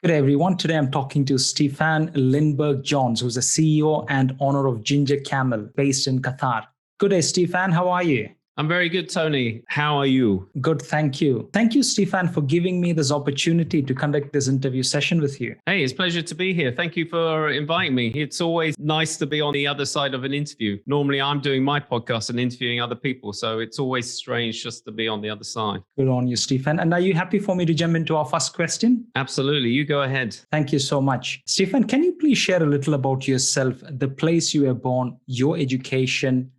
Good day, everyone. Today I'm talking to Stefan Lindberg-Jones, who's the CEO and owner of Ginger Camel based in Qatar. Good day, Stefan. How are you? I'm very good, Tony. How are you? Good, thank you. Thank you, Stefan, for giving me this opportunity to conduct this interview session with you. Hey, it's a pleasure to be here. Thank you for inviting me. It's always nice to be on the other side of an interview. Normally, I'm doing my podcast and interviewing other people, so it's always strange just to be on the other side. Good on you, Stefan. And are you happy for me to jump into our first question? Absolutely. You go ahead. Thank you so much. Stefan, can you please share a little about yourself, the place you were born, your education,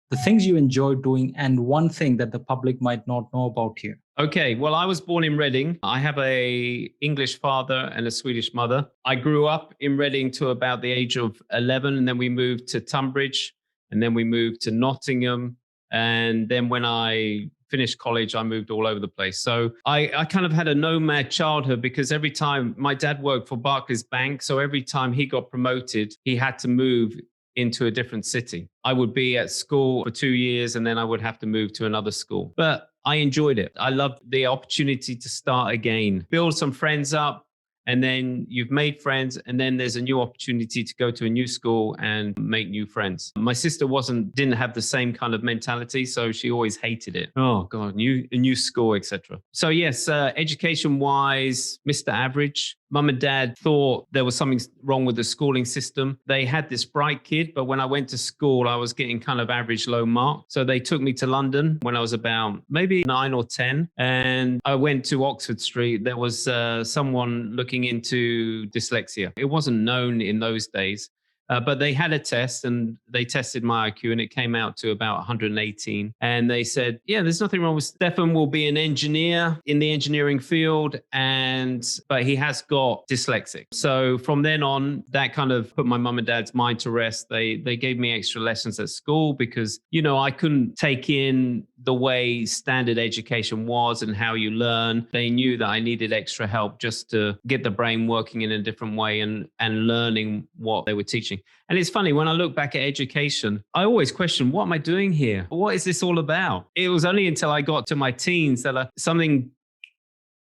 the things you enjoy doing, and one thing that the public might not know about you? Okay, well, I was born in Reading. I have a English father and a Swedish mother. I grew up in Reading to about the age of 11, and then we moved to Tunbridge, and then we moved to Nottingham. And then when I finished college, I moved all over the place. So I kind of had a nomad childhood because every time my dad worked for Barclays Bank, so every time he got promoted, he had to move into a different city. I would be at school for 2 years and then I would have to move to another school. But I enjoyed it. I loved the opportunity to start again, build some friends up, and then you've made friends, and then there's a new opportunity to go to a new school and make new friends. My sister didn't have the same kind of mentality, so she always hated it. Oh God, a new school, etc. So yes, education-wise, Mr. Average. Mum and dad thought there was something wrong with the schooling system. They had this bright kid, but when I went to school, I was getting kind of average low mark. So they took me to London when I was about maybe 9 or 10. And I went to Oxford Street. There was someone looking into dyslexia. It wasn't known in those days. But they had a test and they tested my IQ and it came out to about 118. And they said, yeah, there's nothing wrong with Stefan will be an engineer in the engineering field, but he has got dyslexic. So from then on, that kind of put my mum and dad's mind to rest. They gave me extra lessons at school because, I couldn't take in the way standard education was and how you learn. They knew that I needed extra help just to get the brain working in a different way and learning what they were teaching. And it's funny, when I look back at education, I always question, what am I doing here? What is this all about? It was only until I got to my teens that something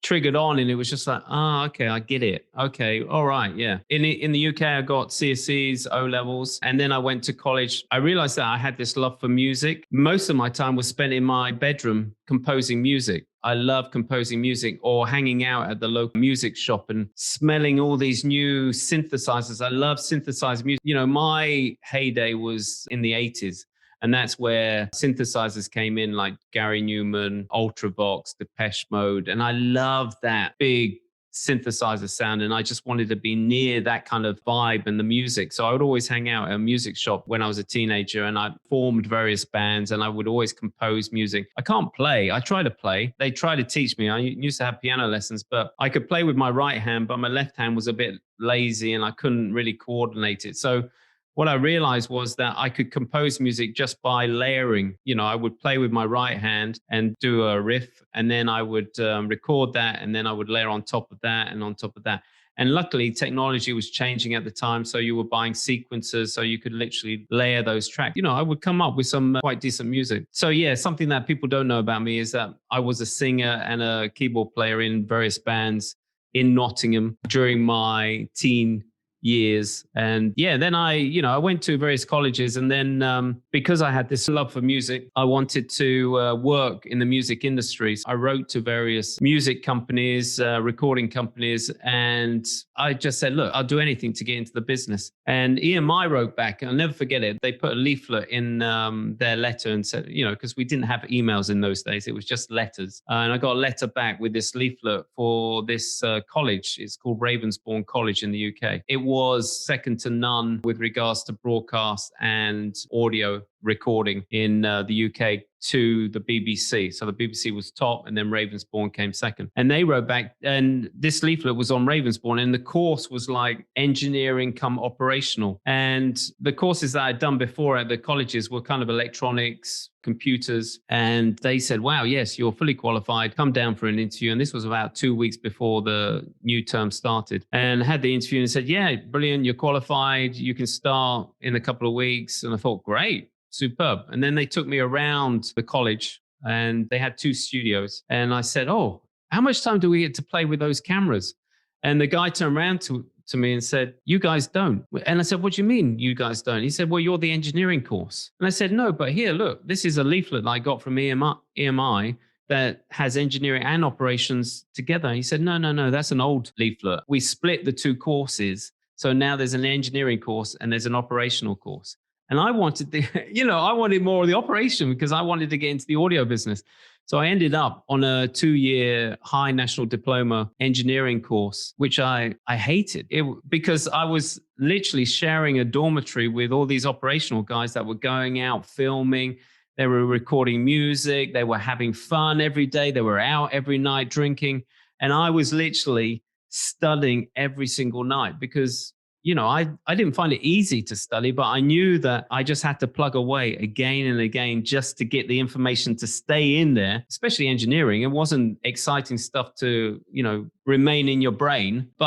triggered on and it was just like, okay, I get it. Okay, all right, yeah. In the UK, I got CSEs, O levels, and then I went to college. I realized that I had this love for music. Most of my time was spent in my bedroom composing music. I love composing music or hanging out at the local music shop and smelling all these new synthesizers. I love synthesizer music. My heyday was in the 80s. And that's where synthesizers came in, like Gary Newman, Ultravox, Depeche Mode. And I love that big synthesizer sound. And I just wanted to be near that kind of vibe and the music. So I would always hang out at a music shop when I was a teenager, and I formed various bands and I would always compose music. I can't play. I try to play. They try to teach me. I used to have piano lessons, but I could play with my right hand, but my left hand was a bit lazy and I couldn't really coordinate it. So what I realized was that I could compose music just by layering. I would play with my right hand and do a riff, and then I would record that, and then I would layer on top of that and on top of that. And luckily, technology was changing at the time, so you were buying sequencers, so you could literally layer those tracks. I would come up with some quite decent music. So yeah, something that people don't know about me is that I was a singer and a keyboard player in various bands in Nottingham during my teen years. And yeah, then I went to various colleges, and then because I had this love for music, I wanted to work in the music industry. So I wrote to various music companies, recording companies, and I just said, look, I'll do anything to get into the business. And EMI wrote back, I'll never forget it. They put a leaflet in their letter and said, because we didn't have emails in those days, it was just letters. And I got a letter back with this leaflet for this college. It's called Ravensbourne College in the UK. It was second to none with regards to broadcast and audio recording in the UK to the BBC. So the BBC was top, and then Ravensbourne came second. And they wrote back, and this leaflet was on Ravensbourne, and the course was like engineering come operational. And the courses that I'd done before at the colleges were kind of electronics, computers. And they said, wow, yes, you're fully qualified. Come down for an interview. And this was about 2 weeks before the new term started. And I had the interview and said, yeah, brilliant. You're qualified. You can start in a couple of weeks. And I thought, great. Superb. And then they took me around the college, and they had 2 studios. And I said, oh, how much time do we get to play with those cameras? And the guy turned around to me and said, "You guys don't." And I said, "What do you mean you guys don't?" He said, "Well, you're the engineering course." And I said, "No, but here, look, this is a leaflet I got from EMI that has engineering and operations together." He said, "No, that's an old leaflet. We split the two courses. So now there's an engineering course and there's an operational course." And I wanted I wanted more of the operation because I wanted to get into the audio business. So I ended up on a 2-year high national diploma engineering course, which I hated because I was literally sharing a dormitory with all these operational guys that were going out filming. They were recording music. They were having fun every day. They were out every night drinking. And I was literally studying every single night because I didn't find it easy to study, but I knew that I just had to plug away again and again just to get the information to stay in there, especially engineering. It wasn't exciting stuff to, remain in your brain. But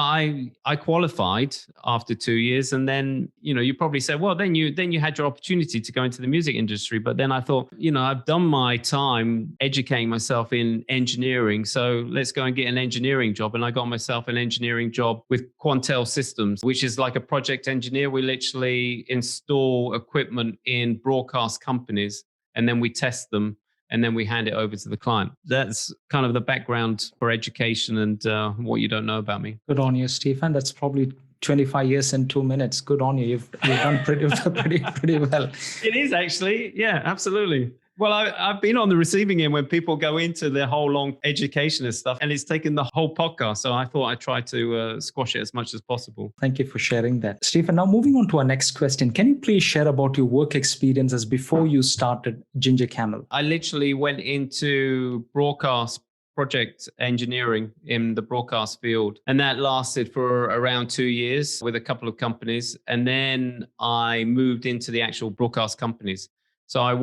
I qualified after 2 years. And then, you probably said, well, then you had your opportunity to go into the music industry. But then I thought, I've done my time educating myself in engineering. So let's go and get an engineering job. And I got myself an engineering job with Quantel Systems, which is like a project engineer. We literally install equipment in broadcast companies and then we test them and then we hand it over to the client. That's kind of the background for education and what you don't know about me. Good on you, Stefan. That's probably 25 years and 2 minutes. Good on you. You've done pretty well. It is actually. Yeah, absolutely. Well, I've been on the receiving end when people go into their whole long education and stuff, and it's taken the whole podcast. So I thought I'd try to squash it as much as possible. Thank you for sharing that. Stefan, now moving on to our next question. Can you please share about your work experiences before you started Ginger Camel? I literally went into broadcast project engineering in the broadcast field. And that lasted for around 2 years with a couple of companies. And then I moved into the actual broadcast companies. So I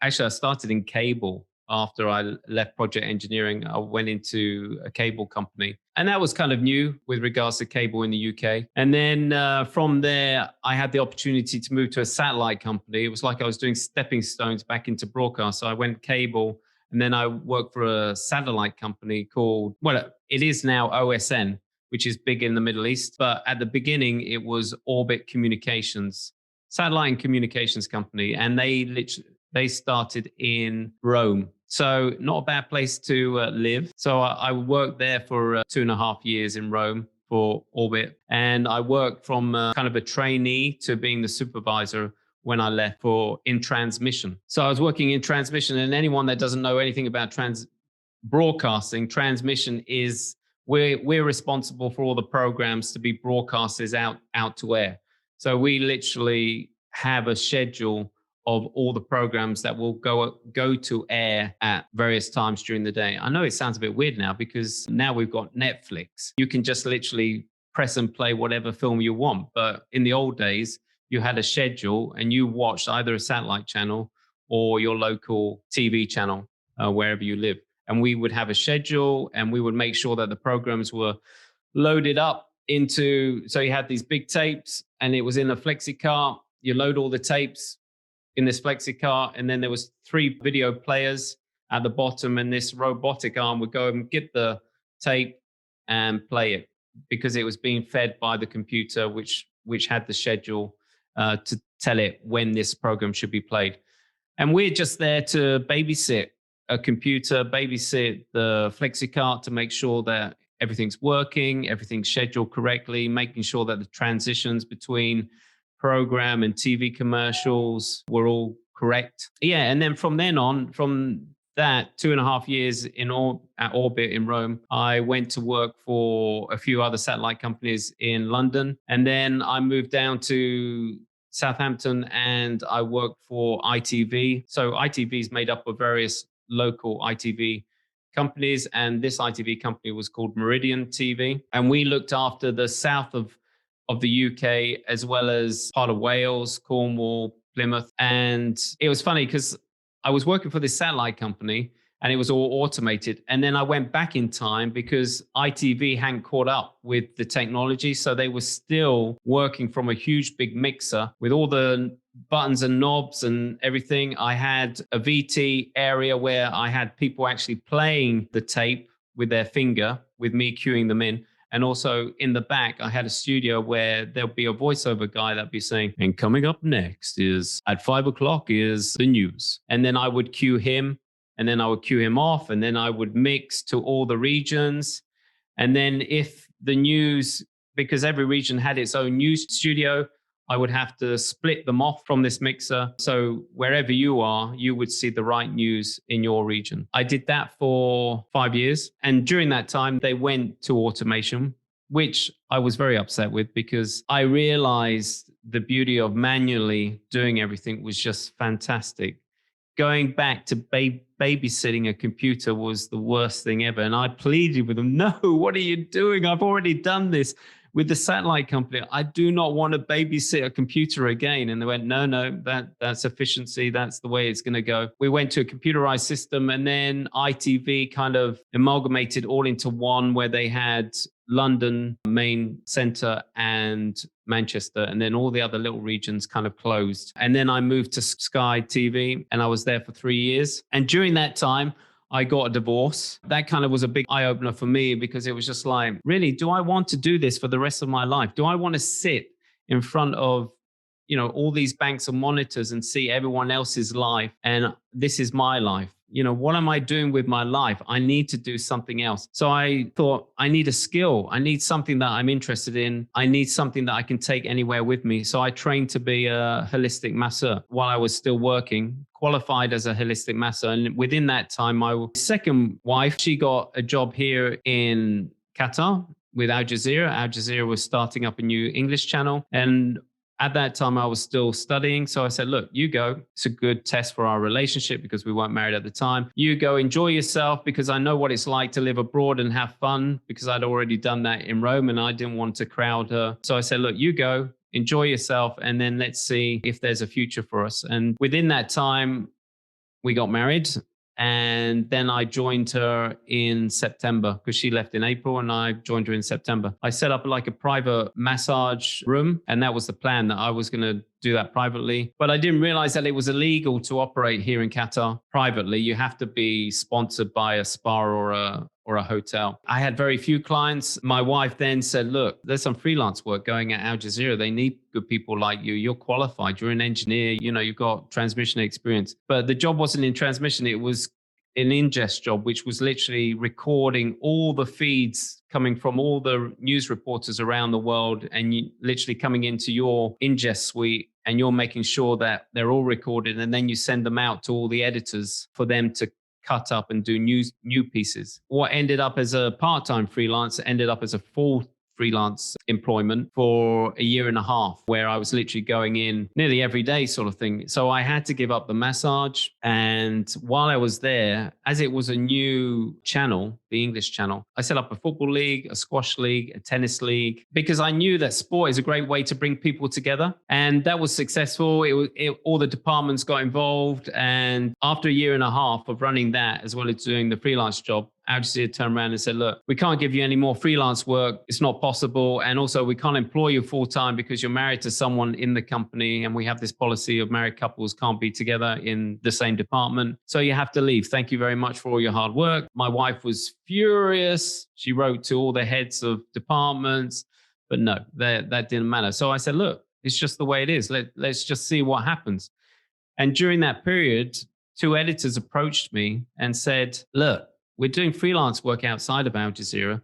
I started in cable. After I left project engineering, I went into a cable company. And that was kind of new with regards to cable in the UK. And then from there, I had the opportunity to move to a satellite company. It was like I was doing stepping stones back into broadcast. So I went cable. And then I worked for a satellite company called, it is now OSN, which is big in the Middle East. But at the beginning, it was Orbit Communications, satellite and communications company. And they started in Rome. So not a bad place to live. So I worked there for 2.5 years in Rome for Orbit. And I worked from kind of a trainee to being the supervisor when I left in transmission. So I was working in transmission, and anyone that doesn't know anything about broadcasting, transmission is we're responsible for all the programs to be broadcasted out to air. So we literally have a schedule of all the programs that will go to air at various times during the day. I know it sounds a bit weird now because now we've got Netflix. You can just literally press and play whatever film you want. But in the old days, you had a schedule and you watched either a satellite channel or your local TV channel, wherever you live. And we would have a schedule and we would make sure that the programs were loaded up so you had these big tapes and it was in a flexi car. You load all the tapes in this flexi car, and then there was 3 video players at the bottom, and this robotic arm would go and get the tape and play it because it was being fed by the computer, which had the schedule to tell it when this program should be played. And we're just there to babysit a computer, babysit the flexicart to make sure that everything's working, everything's scheduled correctly, making sure that the transitions between program and TV commercials were all correct. Yeah, and then from that 2.5 years at Orbit in Rome, I went to work for a few other satellite companies in London. And then I moved down to Southampton and I worked for ITV. So ITV is made up of various local ITV companies. And this ITV company was called Meridian TV. And we looked after the south of the UK, as well as part of Wales, Cornwall, Plymouth. And it was funny because I was working for this satellite company and it was all automated. And then I went back in time because ITV hadn't caught up with the technology. So they were still working from a huge big mixer with all the buttons and knobs and everything. I had a VT area where I had people actually playing the tape with their finger, with me cueing them in. And also in the back, I had a studio where there'll be a voiceover guy that'd be saying, and coming up next is at 5 o'clock is the news. And then I would cue him, and then I would cue him off, and then I would mix to all the regions. And then if the news, because every region had its own news studio, I would have to split them off from this mixer. So wherever you are, you would see the right news in your region. I did that for 5 years. And during that time, they went to automation, which I was very upset with because I realized the beauty of manually doing everything was just fantastic. Going back to babysitting a computer was the worst thing ever. And I pleaded with them, no, what are you doing? I've already done this with the satellite company. I do not want to babysit a computer again. And they went, no, that's efficiency. That's the way it's going to go. We went to a computerized system, and then ITV kind of amalgamated all into one, where they had London main center and Manchester, and then all the other little regions kind of closed. And then I moved to Sky TV, and I was there for 3 years. And during that time, I got a divorce. That kind of was a big eye opener for me, because it was just like, really, do I want to do this for the rest of my life? Do I want to sit in front of, all these banks of monitors and see everyone else's life, and this is my life? What am I doing with my life? I need to do something else. So I thought, I need a skill. I need something that I'm interested in. I need something that I can take anywhere with me. So I trained to be a holistic masseur while I was still working, qualified as a holistic masseur. And within that time, my second wife, she got a job here in Qatar with Aljazeera. Aljazeera was starting up a new English channel. And at that time, I was still studying. So I said, look, you go. It's a good test for our relationship because we weren't married at the time. You go, enjoy yourself, because I know what it's like to live abroad and have fun, because I'd already done that in Rome and I didn't want to crowd her. So I said, look, you go, enjoy yourself, and then let's see if there's a future for us. And within that time, we got married. And then I joined her in September, because she left in April and I joined her in September. I set up like a private massage room, and that was the plan, that I was going to do that privately. But I didn't realize that it was illegal to operate here in Qatar privately. You have to be sponsored by a spa or a hotel. I had very few clients. My wife then said, look, there's some freelance work going at Al Jazeera. They need good people like you. You're qualified. You're an engineer. You've got transmission experience. But the job wasn't in transmission. It was an ingest job, which was literally recording all the feeds coming from all the news reporters around the world, and you literally coming into your ingest suite, and you're making sure that they're all recorded, and then you send them out to all the editors for them to cut up and do new pieces. What ended up as a part-time freelance ended up as a full freelance employment for a year and a half, where I was literally going in nearly every day sort of thing. So I had to give up the massage. And while I was there, as it was a new channel, the English channel, I set up a football league, a squash league, a tennis league, because I knew that sport is a great way to bring people together. And that was successful. All the departments got involved. And after a year and a half of running that, as well as doing the freelance job, Al Jazeera turned around and said, look, we can't give you any more freelance work. It's not possible. And also, we can't employ you full time because you're married to someone in the company. And we have this policy of married couples can't be together in the same department. So you have to leave. Thank you very much for all your hard work. My wife was furious. She wrote to all the heads of departments, but no, that didn't matter. So I said, look, it's just the way it is. Let's just see what happens. And during that period, 2 editors approached me and said, look, we're doing freelance work outside of Al Jazeera,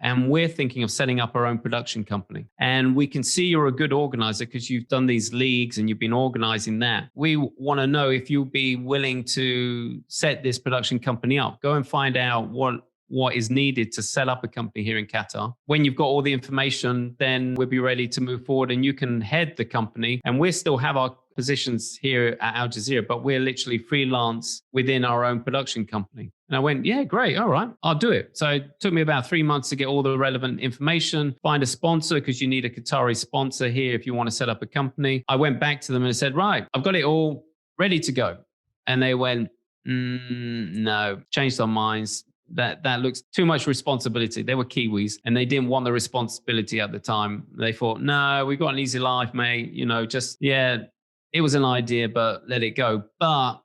and we're thinking of setting up our own production company. And we can see you're a good organizer because you've done these leagues and you've been organizing that. We want to know if you'll be willing to set this production company up. Go and find out what is needed to set up a company here in Qatar. When you've got all the information, then we'll be ready to move forward, and you can head the company. And we still have our positions here at Al Jazeera, but we're literally freelance within our own production company. And I went, yeah, great. All right, I'll do it. So it took me about 3 months to get all the relevant information, find a sponsor, because you need a Qatari sponsor here if you want to set up a company. I went back to them and I said, right, I've got it all ready to go. And they went, no, changed their minds. That looks too much responsibility. They were Kiwis and they didn't want the responsibility at the time. They thought, no, we've got an easy life, mate. It was an idea, but let it go. But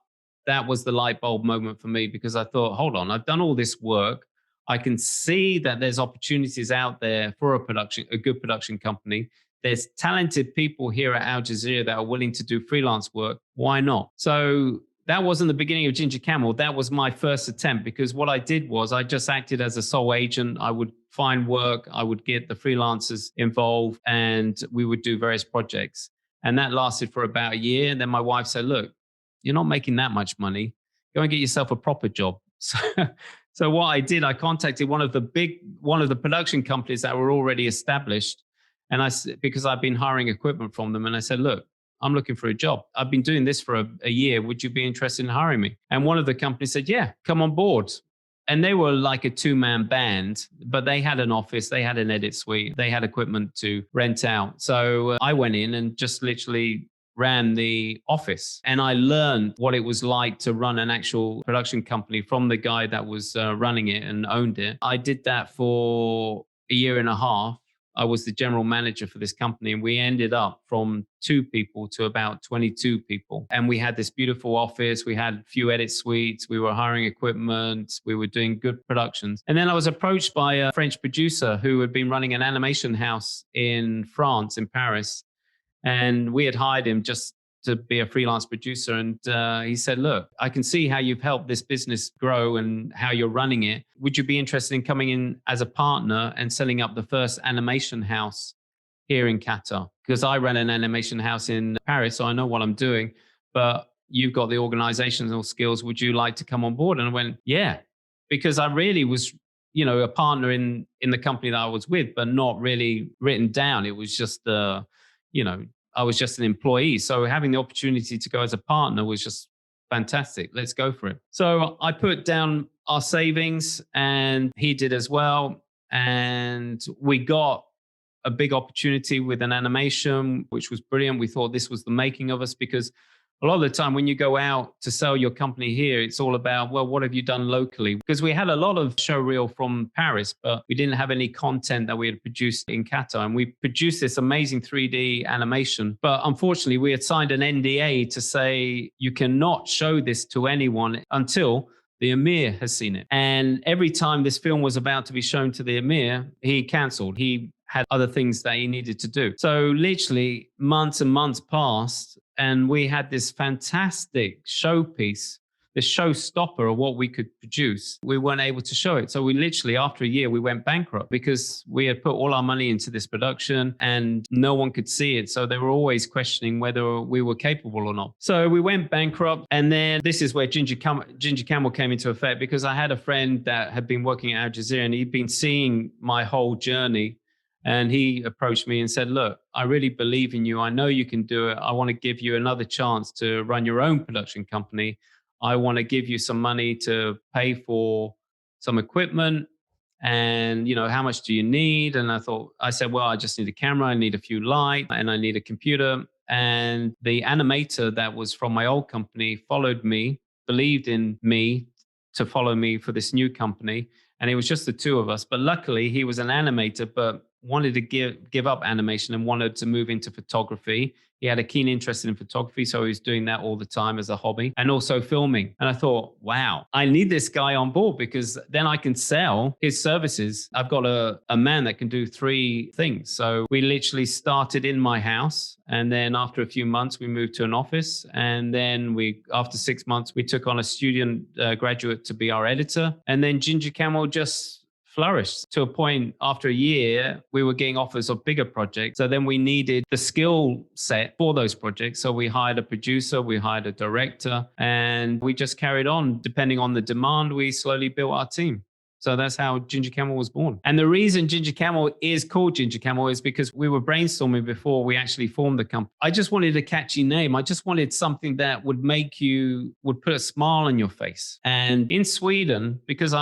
that was the light bulb moment for me, because I thought, hold on, I've done all this work. I can see that there's opportunities out there for a good production company. There's talented people here at Aljazeera that are willing to do freelance work. Why not? So that wasn't the beginning of Ginger Camel. That was my first attempt, because what I did was I just acted as a sole agent. I would find work, I would get the freelancers involved, and we would do various projects. And that lasted for about a year. And then my wife said, look, you're not making that much money. Go and get yourself a proper job. So what I did, I contacted one of the production companies that were already established. And because I've been hiring equipment from them, and I said, look, I'm looking for a job. I've been doing this for a year. Would you be interested in hiring me? And one of the companies said, yeah, come on board. And they were like a 2-man band, but they had an office, they had an edit suite, they had equipment to rent out. So I went in and just literally ran the office. And I learned what it was like to run an actual production company from the guy that was running it and owned it. I did that for a year and a half. I was the general manager for this company, and we ended up from 2 people to about 22 people. And we had this beautiful office. We had a few edit suites. We were hiring equipment. We were doing good productions. And then I was approached by a French producer who had been running an animation house in France, in Paris. And we had hired him just to be a freelance producer. And he said, look, I can see how you've helped this business grow and how you're running it. Would you be interested in coming in as a partner and setting up the first animation house here in Qatar? Because I ran an animation house in Paris, so I know what I'm doing, but you've got the organizational skills. Would you like to come on board? And I went, yeah, because I really was, a partner in the company that I was with, but not really written down. It was just, I was just an employee. So having the opportunity to go as a partner was just fantastic. Let's go for it. So I put down our savings, and he did as well. And we got a big opportunity with an animation, which was brilliant. We thought this was the making of us, because a lot of the time when you go out to sell your company here, it's all about, well, what have you done locally? Because we had a lot of show reel from Paris, but we didn't have any content that we had produced in Qatar. And we produced this amazing 3D animation. But unfortunately, we had signed an NDA to say you cannot show this to anyone until the Emir has seen it. And every time this film was about to be shown to the Emir, he canceled. He had other things that he needed to do. So literally months and months passed, and we had this fantastic showpiece, this showstopper of what we could produce. We weren't able to show it. So we literally, after a year, we went bankrupt because we had put all our money into this production and no one could see it. So they were always questioning whether we were capable or not. So we went bankrupt. And then this is where Ginger Camel came into effect, because I had a friend that had been working at Al Jazeera, and he'd been seeing my whole journey. And he approached me and said, look, I really believe in you. I know you can do it. I want to give you another chance to run your own production company. I want to give you some money to pay for some equipment. And, how much do you need? And I said, well, I just need a camera. I need a few lights, and I need a computer. And the animator that was from my old company followed me, believed in me to follow me for this new company. And it was just the 2 of us. But luckily, he was an animator, but wanted to give up animation and wanted to move into photography. He had a keen interest in photography, so he was doing that all the time as a hobby, and also filming. And I thought, wow, I need this guy on board, because then I can sell his services. I've got a man that can do 3 things. So we literally started in my house, and then after a few months, we moved to an office. And then after 6 months, we took on a student graduate to be our editor. And then Ginger Camel just flourished to a point. After a year, we were getting offers of bigger projects. So then we needed the skill set for those projects. So we hired a producer, we hired a director, and we just carried on. Depending on the demand, we slowly built our team. So that's how Ginger Camel was born. And the reason Ginger Camel is called Ginger Camel is because we were brainstorming before we actually formed the company. I just wanted a catchy name. I just wanted something that would put a smile on your face. And in Sweden, because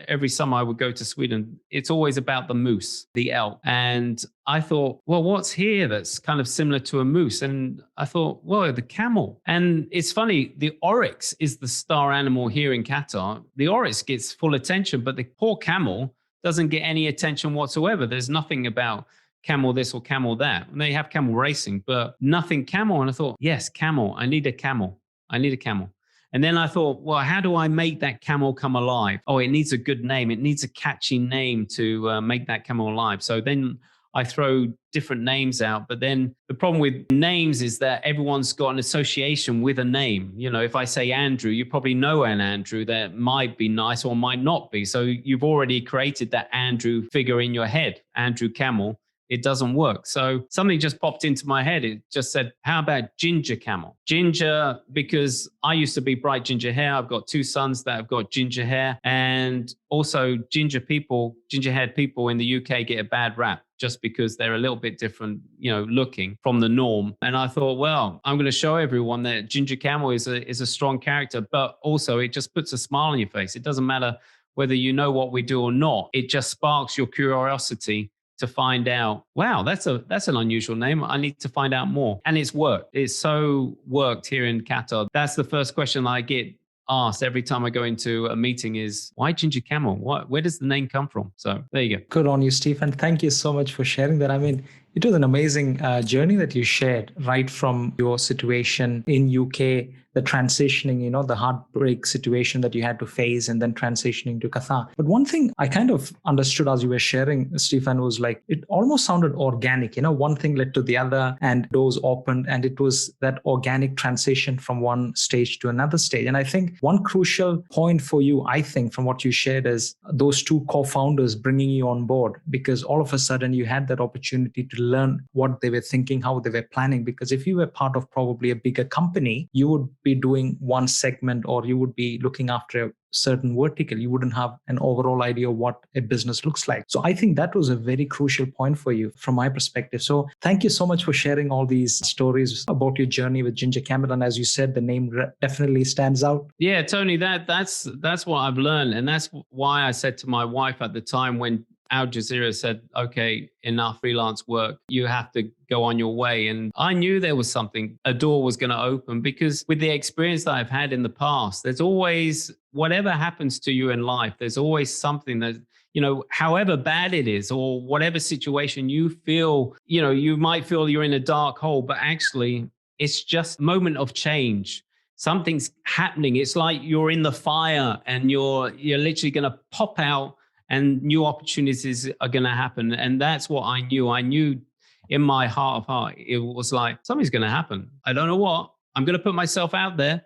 every summer I would go to Sweden, it's always about the moose, the elk. And I thought, well, what's here that's kind of similar to a moose? And I thought, well, the camel. And it's funny, the oryx is the star animal here in Qatar. The oryx gets full attention, but the poor camel doesn't get any attention whatsoever. There's nothing about camel this or camel that. And they have camel racing, but nothing camel. And I thought, yes, camel. I need a camel. I need a camel. And then I thought, well, how do I make that camel come alive? Oh, it needs a good name. It needs a catchy name to make that camel alive. So then I throw different names out. But then the problem with names is that everyone's got an association with a name. You know, if I say Andrew, you probably know an Andrew that might be nice or might not be. So you've already created that Andrew figure in your head, Andrew Camel. It doesn't work. So something just popped into my head. It just said, how about Ginger Camel? Ginger, because I used to be bright ginger hair. I've got 2 sons that have got ginger hair. And also ginger-haired people in the UK get a bad rap just because they're a little bit different, you know, looking from the norm. And I thought, well, I'm going to show everyone that Ginger Camel is a strong character, but also it just puts a smile on your face. It doesn't matter whether you know what we do or not. It just sparks your curiosity to find out, wow, that's an unusual name. I need to find out more. And it's worked. It's so worked here in Qatar. That's the first question I get asked every time I go into a meeting is, why Ginger Camel? Where does the name come from? So there you go. Good on you, Stefan. Thank you so much for sharing that. I mean, it was an amazing journey that you shared, right from your situation in UK, the transitioning, you know, the heartbreak situation that you had to face, and then transitioning to Qatar. But one thing I kind of understood as you were sharing, Stefan, was like, it almost sounded organic. You know, one thing led to the other and doors opened, and it was that organic transition from one stage to another stage. And I think one crucial point for you, I think, from what you shared is those 2 co-founders bringing you on board, because all of a sudden you had that opportunity to learn what they were thinking, how they were planning. Because if you were part of probably a bigger company, you would be doing one segment, or you would be looking after a certain vertical. You wouldn't have an overall idea of what a business looks like. So I think that was a very crucial point for you from my perspective. So thank you so much for sharing all these stories about your journey with Ginger Camel. And as you said, the name definitely stands out. Yeah, Tony, that's what I've learned. And that's why I said to my wife at the time when Aljazeera said, okay, enough freelance work, you have to go on your way. And I knew there was something, a door was going to open, because with the experience that I've had in the past, there's always, whatever happens to you in life, there's always something that, you know, however bad it is, or whatever situation you feel, you know, you might feel you're in a dark hole, but actually it's just a moment of change. Something's happening. It's like you're in the fire and you're literally going to pop out, and new opportunities are going to happen. And that's what I knew. I knew in my heart of heart, it was like, something's going to happen. I don't know what. I'm going to put myself out there,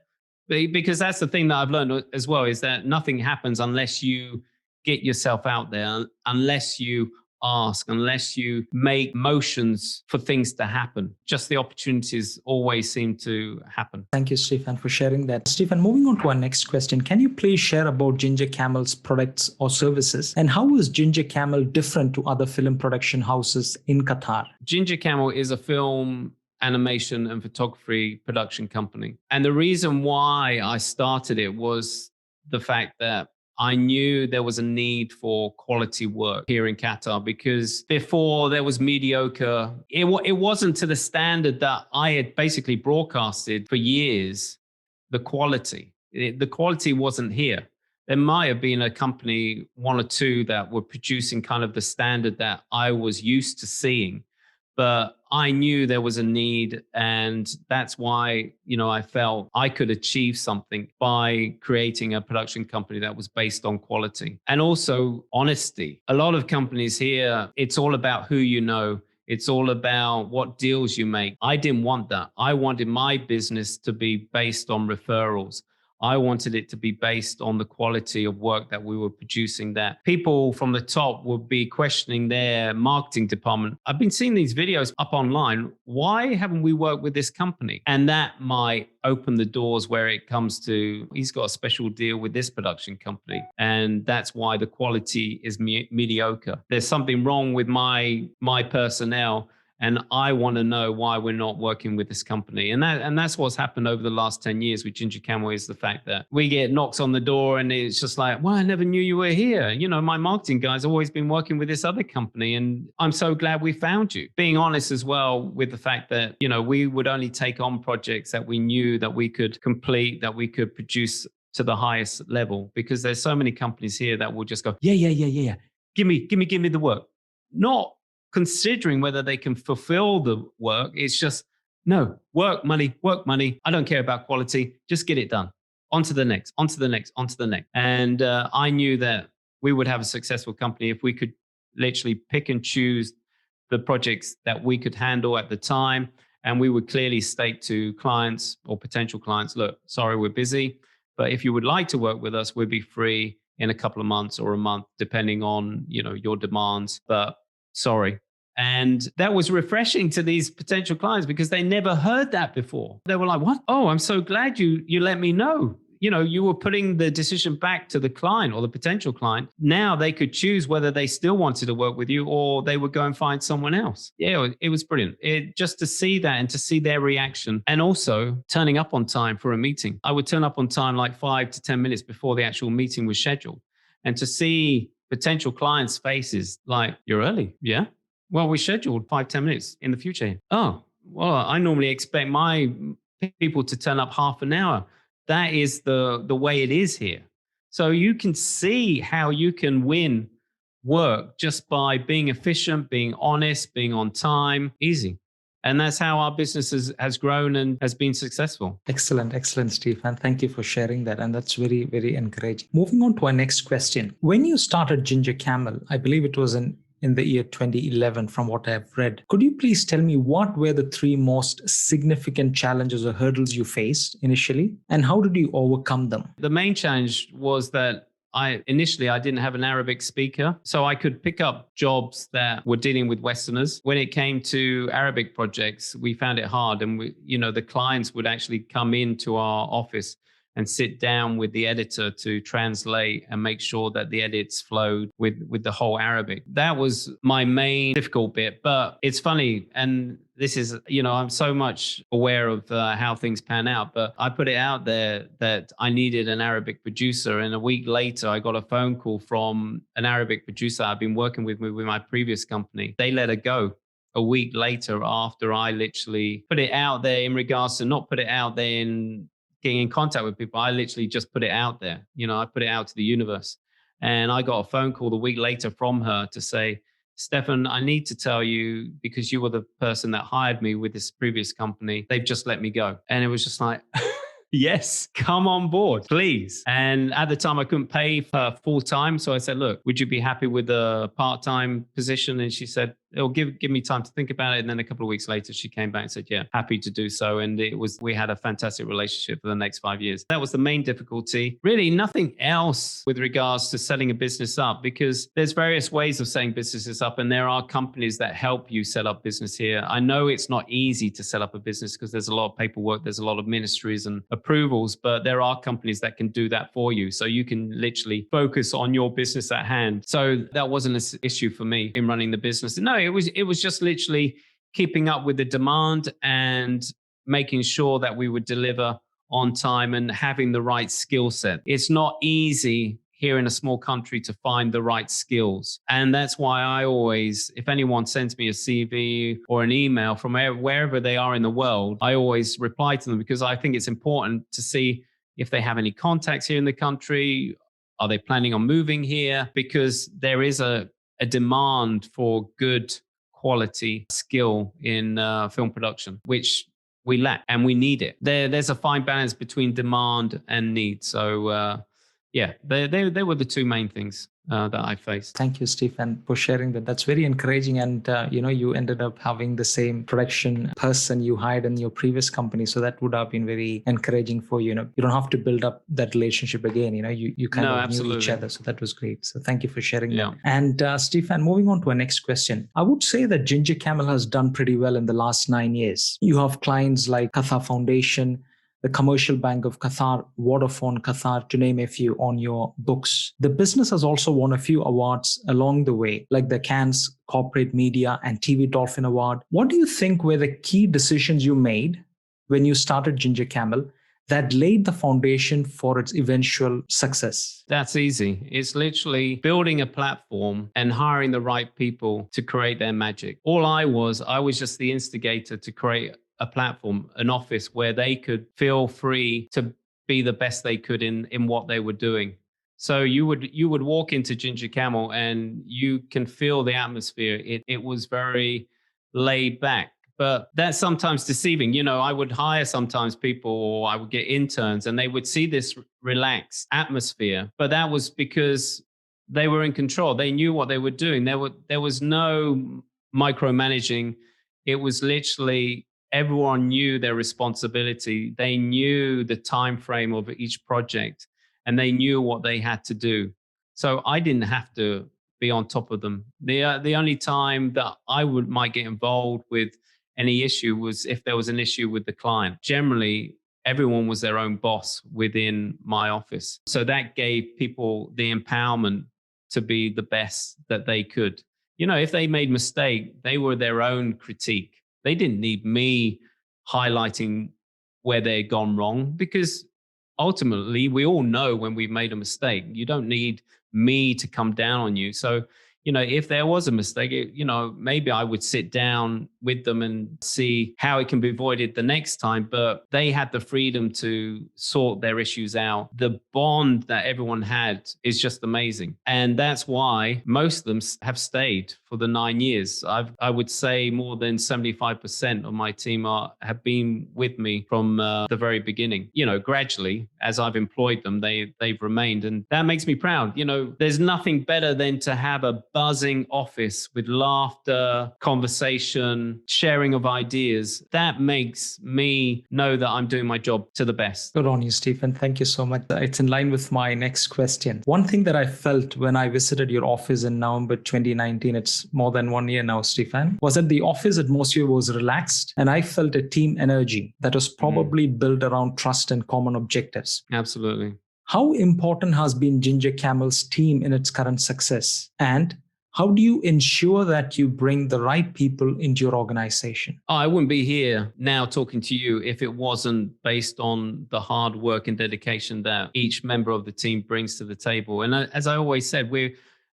because that's the thing that I've learned as well, is that nothing happens unless you get yourself out there, unless you ask, unless you make motions for things to happen. Just the opportunities always seem to happen. Thank you, Stefan, for sharing that. Stefan, moving on to our next question, can you please share about Ginger Camel's products or services, and how is Ginger Camel different to other film production houses in Qatar? Ginger Camel is a film, animation and photography production company. And the reason why I started it was the fact that I knew there was a need for quality work here in Qatar, because before there was mediocre. It wasn't to the standard that I had basically broadcasted for years. The quality wasn't here. There might have been a company, 1 or 2, that were producing kind of the standard that I was used to seeing. But I knew there was a need, and that's why, you know, I felt I could achieve something by creating a production company that was based on quality and also honesty. A lot of companies here, it's all about who you know. It's all about what deals you make. I didn't want that. I wanted my business to be based on referrals. I wanted it to be based on the quality of work that we were producing, that people from the top would be questioning their marketing department. I've been seeing these videos up online. Why haven't we worked with this company? And that might open the doors where it comes to, he's got a special deal with this production company. And that's why the quality is mediocre. There's something wrong with my personnel. And I want to know why we're not working with this company. And that's what's happened over the last 10 years with Ginger Camel, is the fact that we get knocks on the door and it's just like, well, I never knew you were here. You know, my marketing guy's always been working with this other company, and I'm so glad we found you. Being honest as well with the fact that, you know, we would only take on projects that we knew that we could complete, that we could produce to the highest level, because there's so many companies here that will just go, yeah. Give me the work. Not considering whether they can fulfill the work. It's just, no, work, money. I don't care about quality. Just get it done. on to the next, on to the next, on to the next. And I knew that we would have a successful company if we could literally pick and choose the projects that we could handle at the time. And we would clearly state to clients or potential clients, look, sorry, we're busy, but if you would like to work with us, we'll be free in a couple of months or a month, depending on, your demands. But sorry. And that was refreshing to these potential clients because they never heard that before. They were like, what? Oh, I'm so glad you let me know. You were putting the decision back to the client or the potential client. Now they could choose whether they still wanted to work with you or they would go and find someone else. Yeah, it was brilliant. Just to see that and to see their reaction, and also turning up on time for a meeting. I would turn up on time like 5 to 10 minutes before the actual meeting was scheduled. And to see potential clients' faces like, you're early. Yeah. Well, we scheduled 5-10 minutes in the future. Oh, well, I normally expect my people to turn up half an hour. That is the way it is here. So you can see how you can win work just by being efficient, being honest, being on time, easy. And that's how our business has grown and has been successful. Excellent, Stefan. Thank you for sharing that. And that's very, very encouraging. Moving on to our next question. When you started Ginger Camel, I believe it was in the year 2011, from what I've read. Could you please tell me what were the 3 most significant challenges or hurdles you faced initially, and how did you overcome them? The main challenge was that initially I didn't have an Arabic speaker, so I could pick up jobs that were dealing with Westerners. When it came to Arabic projects, we found it hard, and the clients would actually come into our office and sit down with the editor to translate and make sure that the edits flowed with the whole Arabic. That was my main difficult bit. But it's funny, and this is, I'm so much aware of how things pan out, but I put it out there that I needed an Arabic producer. And a week later, I got a phone call from an Arabic producer I've been working with my previous company. They let her go a week later after I literally put it out there in regards to not put it out there in getting in contact with people. I literally just put it out there. I put it out to the universe. And I got a phone call the week later from her to say, Stefan, I need to tell you, because you were the person that hired me with this previous company, they've just let me go. And it was just like, yes, come on board, please. And at the time I couldn't pay for full time. So I said, look, would you be happy with a part-time position? And she said, it'll give me time to think about it. And then a couple of weeks later, she came back and said, yeah, happy to do so. And we had a fantastic relationship for the next 5 years. That was the main difficulty. Really nothing else with regards to setting a business up, because there's various ways of setting businesses up. And there are companies that help you set up business here. I know it's not easy to set up a business because there's a lot of paperwork, there's a lot of ministries and approvals, but there are companies that can do that for you. So you can literally focus on your business at hand. So that wasn't an issue for me in running the business. No, it was just literally keeping up with the demand and making sure that we would deliver on time and having the right skill set. It's not easy here in a small country to find the right skills. And that's why I always, if anyone sends me a CV or an email from wherever they are in the world, I always reply to them, because I think it's important to see if they have any contacts here in the country. Are they planning on moving here? Because there is a demand for good quality skill in film production, which we lack, and we need it. There's a fine balance between demand and need. So yeah, they were the 2 main things that I faced. Thank you, Stefan, for sharing that. That's very encouraging. And, you ended up having the same production person you hired in your previous company. So that would have been very encouraging for you. You don't have to build up that relationship again. You kind of knew each other. So that was great. So thank you for sharing that. And Stefan, moving on to our next question. I would say that Ginger Camel has done pretty well in the last 9 years. You have clients like Qatar Foundation, the Commercial Bank of Qatar, Vodafone Qatar, to name a few, on your books. The business has also won a few awards along the way, like the Cannes Corporate Media and TV Dolphin Award. What do you think were the key decisions you made when you started Ginger Camel that laid the foundation for its eventual success? That's easy. It's literally building a platform and hiring the right people to create their magic. All I was just the instigator to create a platform, an office where they could feel free to be the best they could in what they were doing. So you would walk into Ginger Camel and you can feel the atmosphere. It was very laid back, But that's sometimes deceiving. You know, I would hire sometimes people, or I would get interns, and they would see this relaxed atmosphere. But that was because they were in control. They knew what they were doing. There was no micromanaging. It was literally everyone knew their responsibility. They knew the time frame of each project, and they knew what they had to do. So I didn't have to be on top of them. The only time that I might get involved with any issue was if there was an issue with the client. Generally, everyone was their own boss within my office. So that gave people the empowerment to be the best that they could. You know, if they made mistake, they were their own critique. They didn't need me highlighting where they'd gone wrong, because ultimately we all know when we've made a mistake. You don't need me to come down on you. So, you know, if there was a mistake, maybe I would sit down with them and see how it can be avoided the next time. But they had the freedom to sort their issues out. The bond that everyone had is just amazing. And that's why most of them have stayed for the 9 years. I would say more than 75% of my team have been with me from the very beginning. You know, gradually, as I've employed them, they've remained. And that makes me proud. You know, there's nothing better than to have a buzzing office with laughter, conversation, sharing of ideas. That makes me know that I'm doing my job to the best. Good on you, Stephen. Thank you so much. It's in line with my next question. One thing that I felt when I visited your office in November 2019, it's more than 1 year now, Stefan, was that the office atmosphere was relaxed, and I felt a team energy that was probably built around trust and common objectives. Absolutely. How important has been Ginger Camel's team in its current success? And how do you ensure that you bring the right people into your organization? I wouldn't be here now talking to you if it wasn't based on the hard work and dedication that each member of the team brings to the table. And as I always said,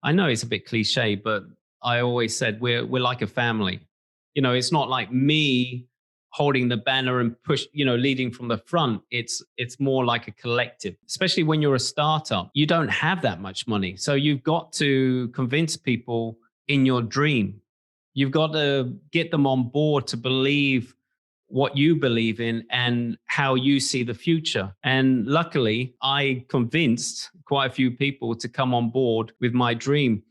I know it's a bit cliche, but I always said we're like a family. You know, it's not like me holding the banner and leading from the front. It's more like a collective, especially when you're a startup. You don't have that much money. So you've got to convince people in your dream. You've got to get them on board to believe what you believe in and how you see the future. And luckily, I convinced quite a few people to come on board with my dream.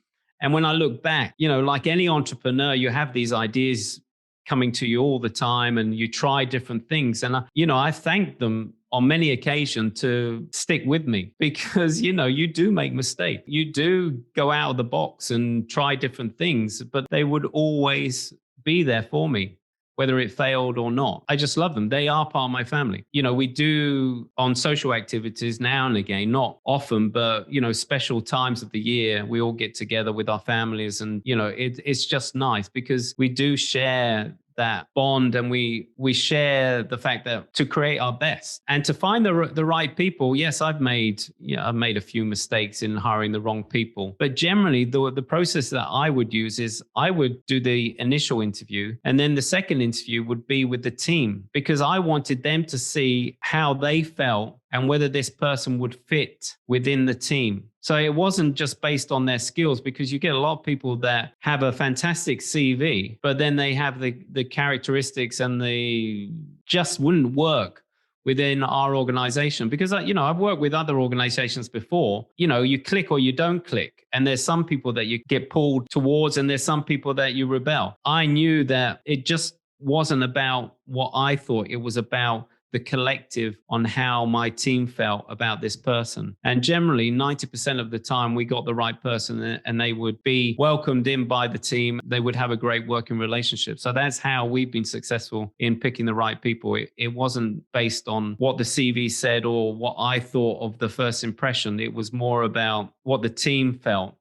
And when I look back, you know, like any entrepreneur, you have these ideas coming to you all the time, and you try different things. And, I thank them on many occasions to stick with me, because, you do make mistakes. You do go out of the box and try different things, but they would always be there for me, whether it failed or not. I just love them. They are part of my family. You know, we do on social activities now and again, not often, but, special times of the year, we all get together with our families, and, it's just nice because we do share that bond, and we share the fact that to create our best and to find the right people. Yes, I've made a few mistakes in hiring the wrong people, but generally the process that I would use is I would do the initial interview, and then the second interview would be with the team, because I wanted them to see how they felt and whether this person would fit within the team. So it wasn't just based on their skills, because you get a lot of people that have a fantastic CV, but then they have the characteristics and they just wouldn't work within our organization. Because, I've worked with other organizations before, you click or you don't click. And there's some people that you get pulled towards, and there's some people that you rebel. I knew that it just wasn't about what I thought. It was about the collective on how my team felt about this person. And generally 90% of the time we got the right person, and they would be welcomed in by the team. They would have a great working relationship. So that's how we've been successful in picking the right people. It wasn't based on what the CV said or what I thought of the first impression. It was more about what the team felt.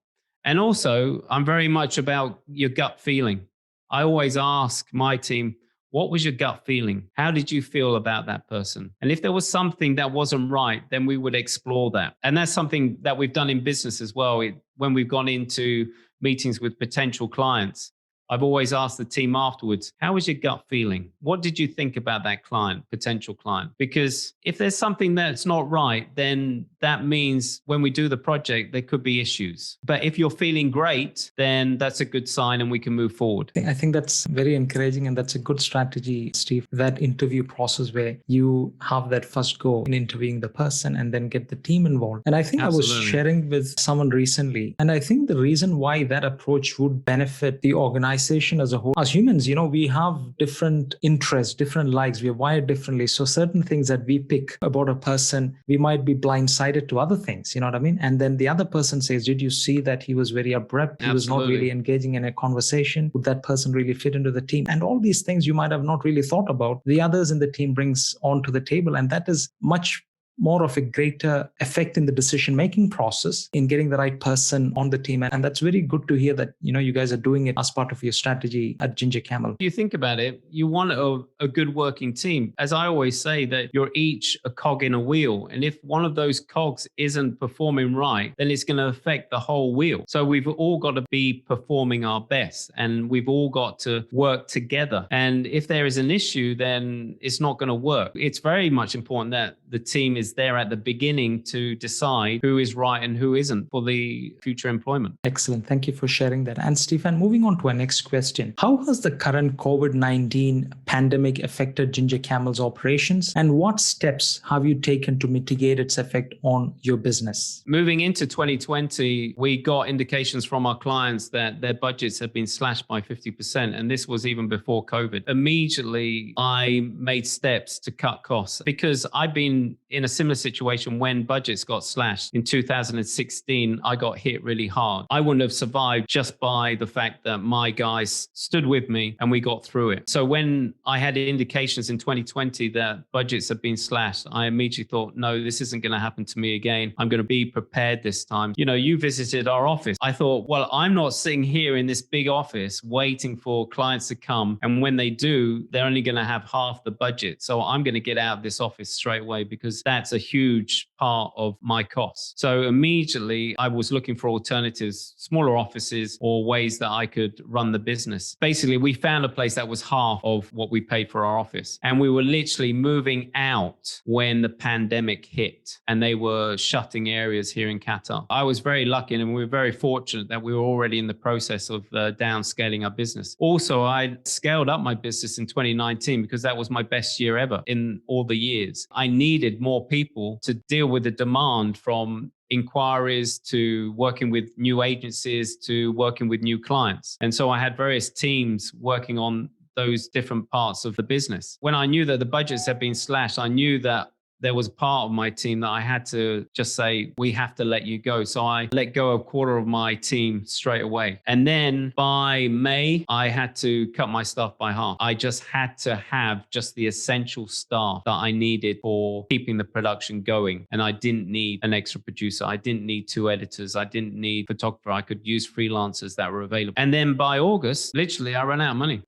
And also, I'm very much about your gut feeling. I always ask my team, what was your gut feeling? How did you feel about that person? And if there was something that wasn't right, then we would explore that. And that's something that we've done in business as well. When we've gone into meetings with potential clients, I've always asked the team afterwards, how was your gut feeling? What did you think about that client, potential client? Because if there's something that's not right, then that means when we do the project, there could be issues. But if you're feeling great, then that's a good sign and we can move forward. I think that's very encouraging, and that's a good strategy, Steve. That interview process where you have that first go in interviewing the person and then get the team involved. And I think Absolutely. I was sharing with someone recently, and I think the reason why that approach would benefit the organization as a whole, as humans, we have different interests, different likes, we are wired differently. So certain things that we pick about a person, we might be blindsided to other things, you know what I mean? And then the other person says, did you see that he was very abrupt? He was not really engaging in a conversation. Would that person really fit into the team? And all these things you might have not really thought about, the others in the team brings onto the table. And that is much more of a greater effect in the decision-making process in getting the right person on the team. And that's very good to hear that, you guys are doing it as part of your strategy at Ginger Camel. If you think about it, you want a good working team. As I always say, that you're each a cog in a wheel. And if one of those cogs isn't performing right, then it's going to affect the whole wheel. So we've all got to be performing our best, and we've all got to work together. And if there is an issue, then it's not going to work. It's very much important that the team is there at the beginning to decide who is right and who isn't for the future employment. Excellent. Thank you for sharing that. And Stefan, moving on to our next question. How has the current COVID-19 pandemic affected Ginger Camel's operations, and what steps have you taken to mitigate its effect on your business? Moving into 2020, we got indications from our clients that their budgets had been slashed by 50%. And this was even before COVID. Immediately, I made steps to cut costs because I've been in a similar situation when budgets got slashed. In 2016, I got hit really hard. I wouldn't have survived just by the fact that my guys stood with me and we got through it. So when I had indications in 2020 that budgets had been slashed, I immediately thought, no, this isn't going to happen to me again. I'm going to be prepared this time. You visited our office. I thought, well, I'm not sitting here in this big office waiting for clients to come. And when they do, they're only going to have half the budget. So I'm going to get out of this office straight away because that's a huge part of my costs. So immediately I was looking for alternatives, smaller offices or ways that I could run the business. Basically, we found a place that was half of what we paid for our office. And we were literally moving out when the pandemic hit and they were shutting areas here in Qatar. I was very lucky and we were very fortunate that we were already in the process of downscaling our business. Also, I scaled up my business in 2019 because that was my best year ever in all the years. I needed more people to deal with the demand from inquiries to working with new agencies to working with new clients. And so I had various teams working on those different parts of the business. When I knew that the budgets had been slashed, I knew that there was part of my team that I had to just say, we have to let you go. So I let go a quarter of my team straight away. And then by May, I had to cut my staff by half. I just had to have just the essential staff that I needed for keeping the production going. And I didn't need an extra producer. I didn't need 2 editors. I didn't need a photographer. I could use freelancers that were available. And then by August, literally, I ran out of money.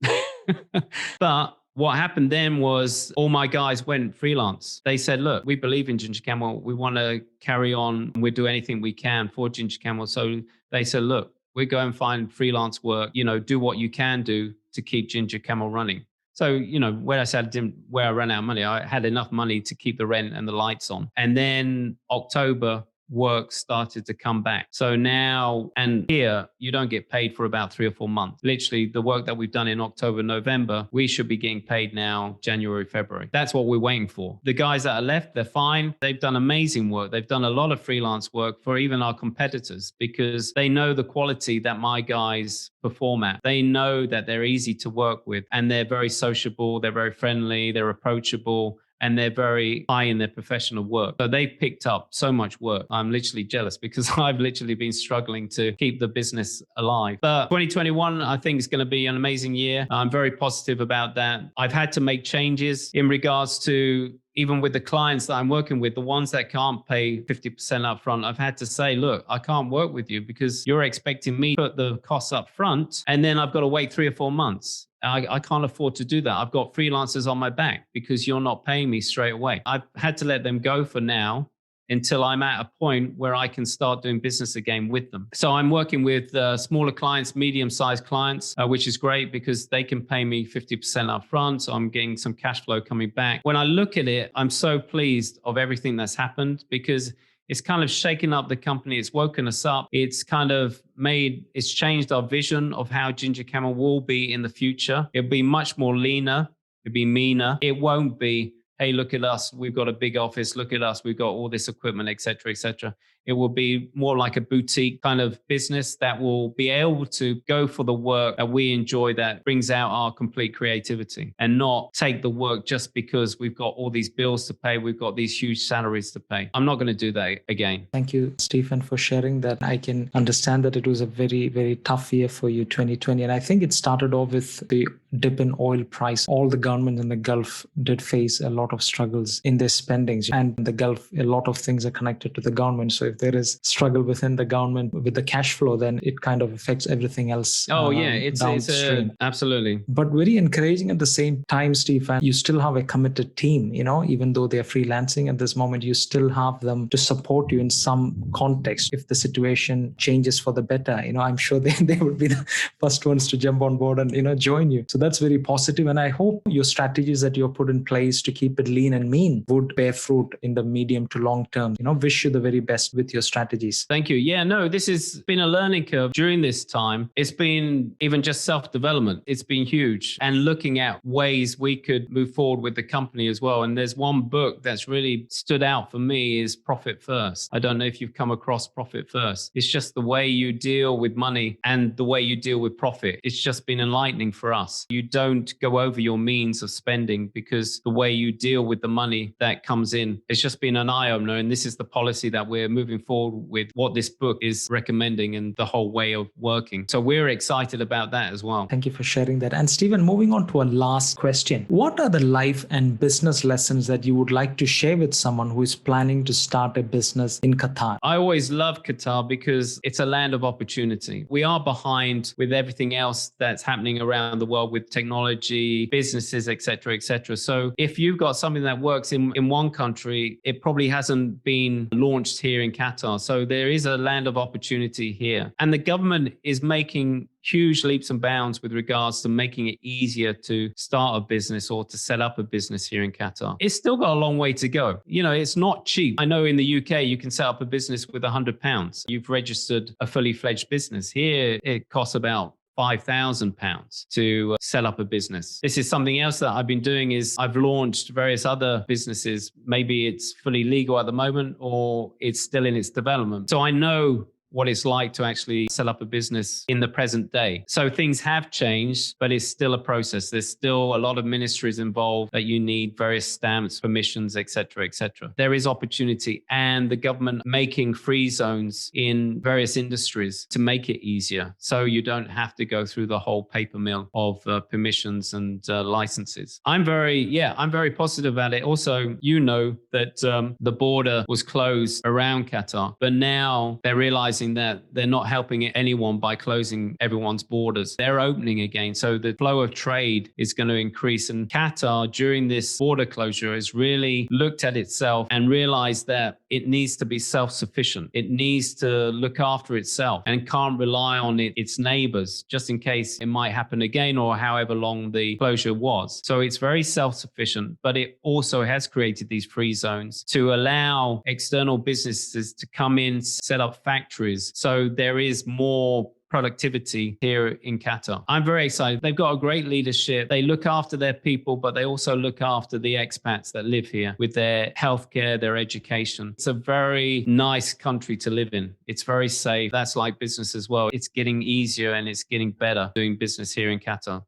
But what happened then was all my guys went freelance. They said, look, we believe in Ginger Camel. We want to carry on. We'll do anything we can for Ginger Camel. So they said, look, we're going to find freelance work, do what you can do to keep Ginger Camel running. So, when I said where I ran out of money, I had enough money to keep the rent and the lights on. And then October, work started to come back. So now, and here, you don't get paid for about 3 or 4 months. Literally, the work that we've done in October, November, we should be getting paid now, January, February. That's what we're waiting for. The guys that are left, they're fine. They've done amazing work. They've done a lot of freelance work for even our competitors because they know the quality that my guys perform at. They know that they're easy to work with and they're very sociable. They're very friendly. They're approachable. And they're very high in their professional work. So they've picked up so much work. I'm literally jealous because I've literally been struggling to keep the business alive. But 2021, I think is going to be an amazing year. I'm very positive about that. I've had to make changes in regards to even with the clients that I'm working with, the ones that can't pay 50% up front, I've had to say, look, I can't work with you because you're expecting me to put the costs up front and then I've got to wait 3 or 4 months. I can't afford to do that. I've got freelancers on my back because you're not paying me straight away. I've had to let them go for now until I'm at a point where I can start doing business again with them. So I'm working with smaller clients, medium-sized clients, which is great because they can pay me 50% up front. So I'm getting some cash flow coming back. When I look at it, I'm so pleased of everything that's happened because it's kind of shaken up the company. It's woken us up. It's changed our vision of how Ginger Camel will be in the future. It'll be much more leaner. It'll be meaner. It won't be, hey, look at us. We've got a big office. Look at us. We've got all this equipment, et cetera, et cetera. It will be more like a boutique kind of business that will be able to go for the work that we enjoy, that brings out our complete creativity, and not take the work just because we've got all these bills to pay. We've got these huge salaries to pay. I'm not going to do that again. Thank you, Stephen, for sharing that. I can understand that it was a very, very tough year for you, 2020. And I think it started off with the dip in oil price. All the governments in the Gulf did face a lot of struggles in their spendings. And in the Gulf, a lot of things are connected to the government. So if there is struggle within the government with the cash flow, then it kind of affects everything else. It's downstream. Absolutely. But very encouraging at the same time, Stephen, you still have a committed team, even though they're freelancing at this moment, you still have them to support you in some context. If the situation changes for the better, I'm sure they would be the first ones to jump on board and, join you. So that's very positive. And I hope your strategies that you've put in place to keep it lean and mean would bear fruit in the medium to long term. Wish you the very best with your strategies. Thank you. Yeah, no, this has been a learning curve during this time. It's been even just self-development. It's been huge, and looking at ways we could move forward with the company as well. And there's one book that's really stood out for me is Profit First. I don't know if you've come across Profit First. It's just the way you deal with money and the way you deal with profit. It's just been enlightening for us. You don't go over your means of spending because the way you deal with the money that comes in, it's just been an eye-opener. And this is the policy that we're moving forward with, what this book is recommending and the whole way of working. So we're excited about that as well. Thank you for sharing that. And Stephen, moving on to a last question. What are the life and business lessons that you would like to share with someone who is planning to start a business in Qatar? I always love Qatar because it's a land of opportunity. We are behind with everything else that's happening around the world with technology, businesses, et cetera, et cetera. So if you've got something that works in one country, it probably hasn't been launched here in Qatar. So there is a land of opportunity here. And the government is making huge leaps and bounds with regards to making it easier to start a business or to set up a business here in Qatar. It's still got a long way to go. It's not cheap. I know in the UK, you can set up a business with £100. You've registered a fully fledged business. Here, it costs about £5,000 to set up a business. This is something else that I've been doing is I've launched various other businesses. Maybe it's fully legal at the moment or it's still in its development. So I know what it's like to actually set up a business in the present day. So things have changed, but it's still a process. There's still a lot of ministries involved that you need various stamps, permissions, et cetera, et cetera. There is opportunity, and the government making free zones in various industries to make it easier. So you don't have to go through the whole paper mill of permissions and licenses. I'm very positive about it. Also, that the border was closed around Qatar, but now they're realizing that they're not helping anyone by closing everyone's borders. They're opening again. So the flow of trade is going to increase. And Qatar, during this border closure, has really looked at itself and realized that it needs to be self-sufficient. It needs to look after itself and can't rely on its neighbors just in case it might happen again or however long the closure was. So it's very self-sufficient, but it also has created these free zones to allow external businesses to come in, set up factories. So there is more productivity here in Qatar. I'm very excited. They've got a great leadership. They look after their people, but they also look after the expats that live here with their healthcare, their education. It's a very nice country to live in. It's very safe. That's like business as well. It's getting easier and it's getting better doing business here in Qatar.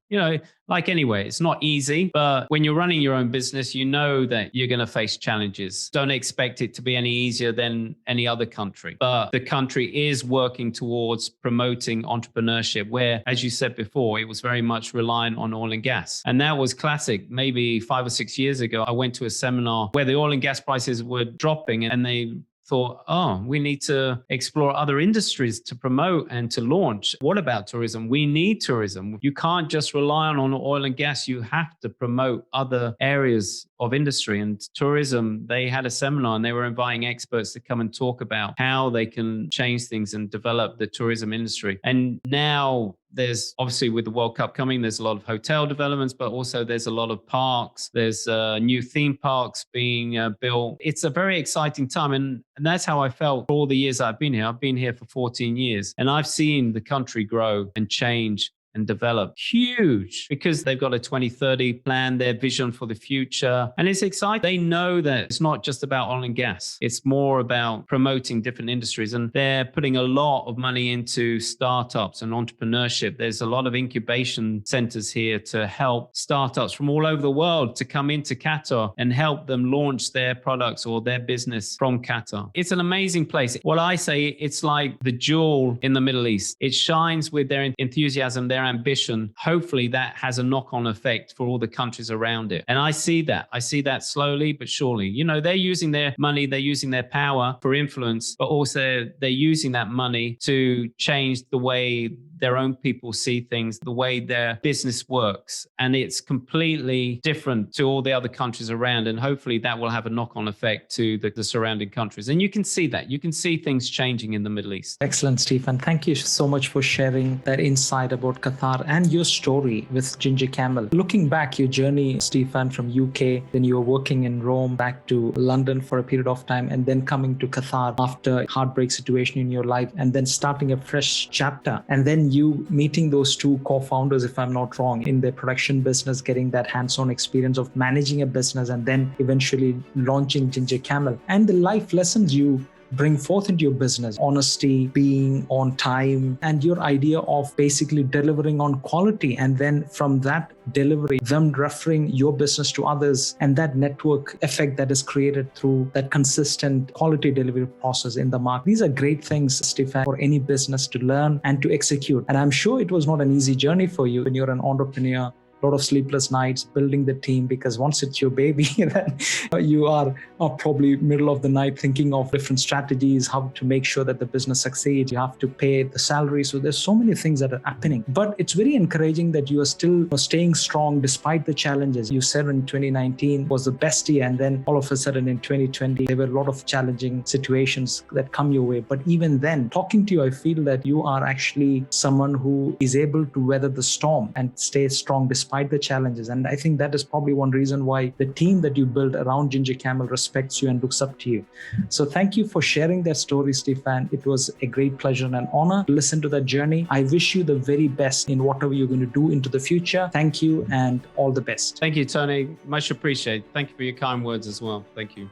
Like anyway, it's not easy, but when you're running your own business, you know that you're going to face challenges. Don't expect it to be any easier than any other country. But the country is working towards promoting entrepreneurship, where, as you said before, it was very much reliant on oil and gas. And that was classic. Maybe 5 or 6 years ago, I went to a seminar where the oil and gas prices were dropping and they thought, oh, we need to explore other industries to promote and to launch. What about tourism? We need tourism. You can't just rely on oil and gas. You have to promote other areas of industry. And tourism, they had a seminar and they were inviting experts to come and talk about how they can change things and develop the tourism industry. And now there's obviously, with the World Cup coming, there's a lot of hotel developments, but also there's a lot of parks. There's new theme parks being built. It's a very exciting time. And that's how I felt for all the years I've been here. I've been here for 14 years and I've seen the country grow and change and develop huge, because they've got a 2030 plan, their vision for the future. And it's exciting. They know that it's not just about oil and gas. It's more about promoting different industries. And they're putting a lot of money into startups and entrepreneurship. There's a lot of incubation centers here to help startups from all over the world to come into Qatar and help them launch their products or their business from Qatar. It's an amazing place. What I say, it's like the jewel in the Middle East. It shines with their enthusiasm, their ambition. Hopefully that has a knock-on effect for all the countries around it. And I see that slowly but surely. You know, they're using their money, they're using their power for influence, but also they're using that money to change the way their own people see things, the way their business works. And it's completely different to all the other countries around. And hopefully that will have a knock-on effect to the surrounding countries. And you can see that. You can see things changing in the Middle East. Excellent, Stefan. Thank you so much for sharing that insight about Qatar and your story with Ginger Camel. Looking back, your journey, Stefan, from UK, then you were working in Rome, back to London for a period of time, and then coming to Qatar after a heartbreak situation in your life, and then starting a fresh chapter. And then you meeting those two co-founders, if I'm not wrong, in the production business, getting that hands-on experience of managing a business, and then eventually launching Ginger Camel. And the life lessons you bring forth into your business: honesty, being on time, and your idea of basically delivering on quality. And then from that delivery, them referring your business to others, and that network effect that is created through that consistent quality delivery process in the market. These are great things, Stefan, for any business to learn and to execute. And I'm sure it was not an easy journey for you when you're an entrepreneur. A lot of sleepless nights building the team, because once it's your baby, then you are probably middle of the night thinking of different strategies, how to make sure that the business succeeds. You have to pay the salary. So there's so many things that are happening. But it's very encouraging that you are still staying strong despite the challenges. You said in 2019 was the best year, and then all of a sudden in 2020, there were a lot of challenging situations that come your way. But even then, talking to you, I feel that you are actually someone who is able to weather the storm and stay strong despite the challenges. And I think that is probably one reason why the team that you built around Ginger Camel respects you and looks up to you. So thank you for sharing that story, Stefan. It was a great pleasure and an honor to listen to that journey. I wish you the very best in whatever you're going to do into the future. Thank you and all the best. Thank you, Tony. Much appreciated. Thank you for your kind words as well. Thank you.